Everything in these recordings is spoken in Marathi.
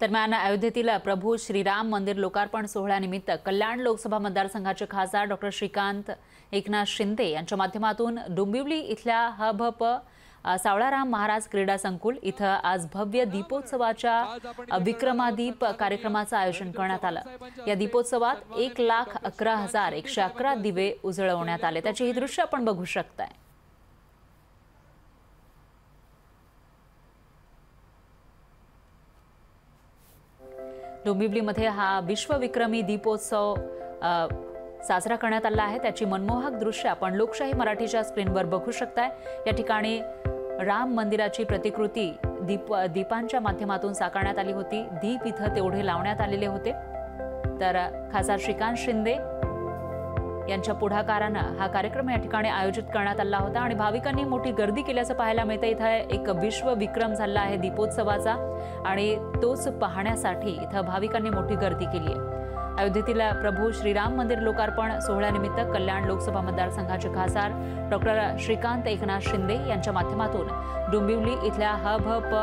दरम्यान अयोध्येतील प्रभू श्रीराम मंदिर लोकार्पण सोहळ्यानिमित्त कल्याण लोकसभा मतदारसंघाचे खासदार डॉ. श्रीकांत एकनाथ शिंदे यांच्या माध्यमातून डोंबिवली इथल्या हबप सावळाराम महाराज क्रीडा संकुल इथं आज भव्य दीपोत्सवाच्या विक्रमादीप कार्यक्रमाचं आयोजन करण्यात आलं। या दीपोत्सवात 1,11,111 दिवे उजळवण्यात आले। त्याची ही दृश्य आपण बघू शकताय। डोंबिवलीमध्ये हा विश्वविक्रमी दीपोत्सव साजरा करण्यात आला आहे। त्याची मनमोहक दृश्य आपण लोकशाही मराठीच्या स्क्रीनवर बघू शकताय। या ठिकाणी राम मंदिराची प्रतिकृती दीपांच्या माध्यमातून साकारण्यात आली होती। दीप इथं तेवढे लावण्यात आलेले होते। तर खासदार श्रीकांत शिंदे यांच्या पुढाकारानं हा कार्यक्रम या ठिकाणी आयोजित करण्यात आला होता आणि भाविकांनी मोठी गर्दी केल्याचं पाहायला मिळतं। इथं एक विश्वविक्रम झाला आहे दीपोत्सवाचा आणि तोच पाहण्यासाठी इथं भाविकांनी मोठी गर्दी केली आहे। अयोध्येतील प्रभू श्रीराम मंदिर लोकार्पण सोहळ्यानिमित्त कल्याण लोकसभा मतदारसंघाचे खासदार डॉ. श्रीकांत एकनाथ शिंदे यांच्या माध्यमातून डोंबिवली इथल्या हबप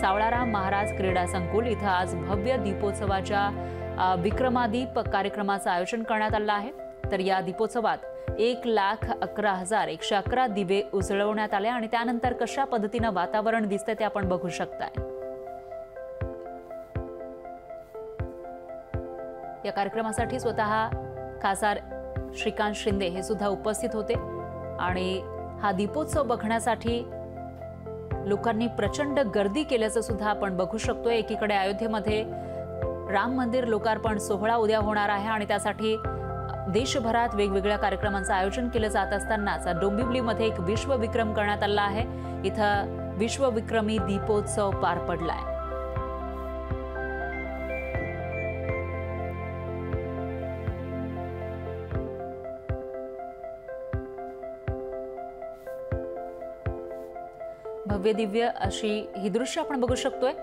सावळाराम महाराज क्रीडा संकुल इथं आज भव्य दीपोत्सवाच्या विक्रमादीप कार्यक्रमाचं आयोजन करण्यात आलं आहे। तर या दीपोत्सवात 1,11,111 दिवे उजळवण्यात आले आणि त्यानंतर कशा पद्धतीने वातावरण दिसते ते आपण बघू शकताय। या कार्यक्रमासाठी स्वतः खासदार श्रीकांत शिंदे हे सुद्धा उपस्थित होते आणि हा दीपोत्सव बघण्यासाठी लोकांनी प्रचंड गर्दी केल्याचं सुद्धा आपण बघू शकतो। एकीकडे अयोध्येमध्ये राम मंदिर लोकार्पण सोहळा उद्या होणार आहे आणि त्यासाठी देशभरात वेगवेगळ्या कार्यक्रमांचं आयोजन केलं जात असतानाच डोंबिवलीमध्ये एक विश्वविक्रम करण्यात आला आहे। इथं विश्वविक्रमी दीपोत्सव पार पडलाय। भव्य दिव्य अशी ही दृश्य आपण बघू शकतोय।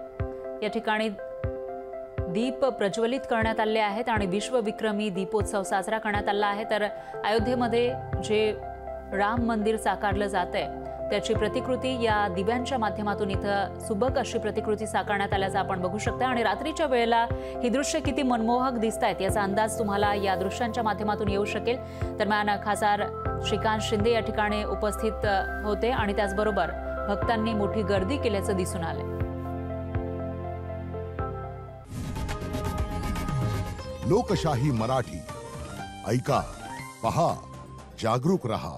या ठिकाणी दीप प्रज्वलित करण्यात आले आहेत आणि विश्वविक्रमी दीपोत्सव साजरा करण्यात आला आहे। तर अयोध्येमध्ये जे राम मंदिर साकारलं जातंय त्याची प्रतिकृती या दिव्यांच्या माध्यमातून इथं सुबक अशी प्रतिकृती साकारण्यात आल्याचं आपण बघू शकता आणि रात्रीच्या वेळेला ही दृश्य किती मनमोहक दिसतायत याचा अंदाज तुम्हाला या दृश्यांच्या माध्यमातून येऊ शकेल। दरम्यान खासदार श्रीकांत शिंदे या ठिकाणी उपस्थित होते आणि त्याचबरोबर भक्तांनी मोठी गर्दी केल्याचं दिसून आले। लोकशाही मराठी ऐका, पहा, जागरूक रहा।